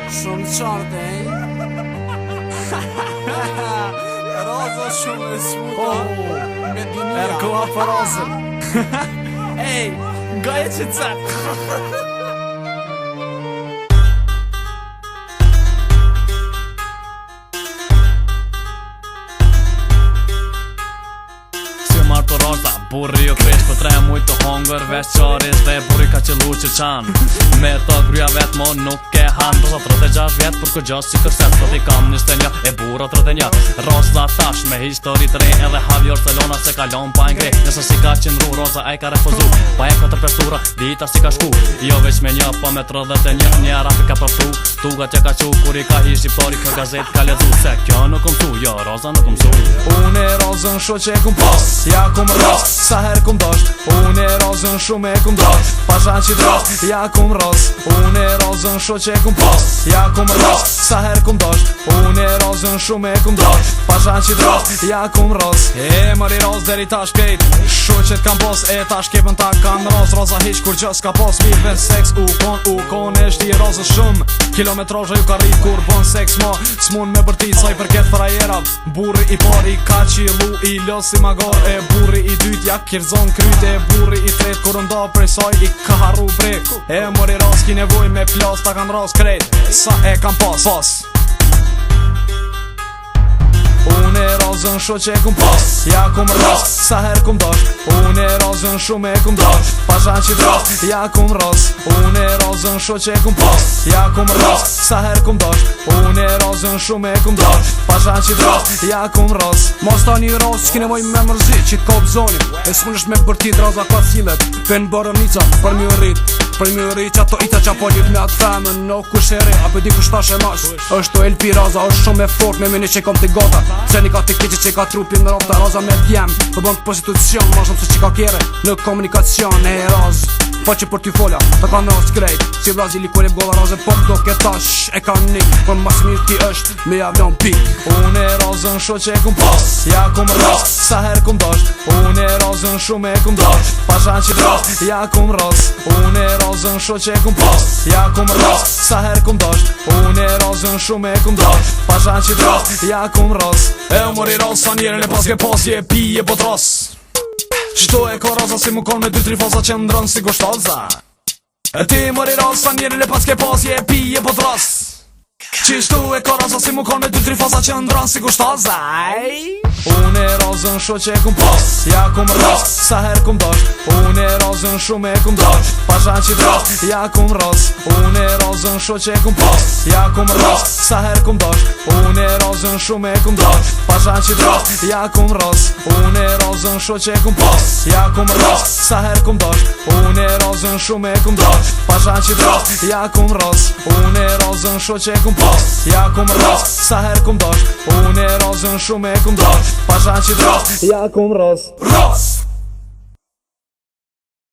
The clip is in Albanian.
Shumë qartë, Roza shumë e smuta me dunia Erkoa për rozën Ej, nga e që cep Marto roza, burri jo kresh për 3 mujt të hongër vesh qaris dhe burri ka qëllu që qan Me të gryja vet mo nuk e han Roza 36 vjet për këgjas që kërset Sot I kam 21 e burra 31 Roza tash me histori të re edhe Javier Celona se kalon pa ngre Nëse si ka qëndru roza e ka refuzu Pa e 4 prestura dita si ka shku Jo veç me një pa me 31 Një rapi ka përftu Tuga që ka qu kur I ka I shqiptari kër gazet ka lezu Se kjo nuk mësu, jo roza nuk mësu Unë e rozën sho që e kum pas Ja kum ros, sa her kum dosht Unë e rozën shumë e kum dosht Pashan që dros, ja kum ros Unë e rozën sho që e kum pas Ja kum ros, sa her kum dosht Unë e rozën shumë e kum dosht Pashan që dros, ja kum ros E mëri roz deri tash kejt Sho që t'kam pos e tash kepën ta kam roz Roza hiq kur gjës ka pos Vive seks u kon e shti rozën shumë Kilometrozhe ju ka rrit kur bon seks mo S'mun me bërti saj përket frajera Burri I pari ka qilu I losi magar E burri I dyt ja kirzon kryt E burri I tret kur nda prej saj I ka harru brek E mori ras ki nevoj me plas ta kan ras krejt Sa e kam pas Unë e rozën sho që e kum pas Ja kum ros, sa her kum dosht Unë e rozën shumë e kum dosht Pashan që dros, ja kum ros Unë e rozën sho që e kum pas Ja kum ros, sa her kum dosht Unë e rozën shumë e kum dosht Pashan që dros, ja kum ros Mos ta një ros, s'ki nevoj me mërzi Që t'kop zoni, e s'munësh me bërtit roza ka cilet Pen bërënica, për mi rrit Për mi rrit që ato ita që apolit me atë femën Në kushere, apo di kushtash e mas Është o LP roza, është shumë e fort Me mini që kom t'i gota Se një ka t'i keqe që ka trupin në rofta Roza me djem, për bënd prostitucion Ma shumë se që ka kjere në komunikacion E roz, po që për t'y folja Ta ka në osë krejt, si Brazili kur e bgolla roze Po do ke tash, e ka nik Për mas mirë ti është, me javlon pik Unë e rozën sho që e kum pas Ja kum ros, sa her kum dosht Unë e rozën shumë e kum dosht Pashan që dros, ja kum ros Unë e rozën sho që e kum pas Ja kum ros, sa her kum dosht Unë e rozën shumë e kum dosht Pashan që dros, ja kum ros E mori ros sa njerën e paske pasje pije po tros Qto e ka roza si mu kon me 2-3 faza që ndronë si gushtoza E ti mori ros sa njerën e paske pasje pije po tros Qishtu e ka roza si mu kon me 2-3 faza që ndronë si gushtoza Unë e rozën sho që e kum pas Ja kum ros, sa her kum dosht Unë e rozën shumë e kum dosht Pashan që dros, ja kum ros Unë e rozën sho që e kum pas Ja kum ros, sa her kum dosht Unë e rozën shumë e kum dosht Pashan që dros, ja kum ros Unë e rozën sho që e kum pas Ja kum ros, sa her kum dosht Unë e rozën shumë e kum dosht Pashan që dros, ja kum ros Unë e rozën sho që e kum pas Ja kum ros, sa her kum dosht Unë e rozën shumë e kum dosht Pashan që dros, ja kum ros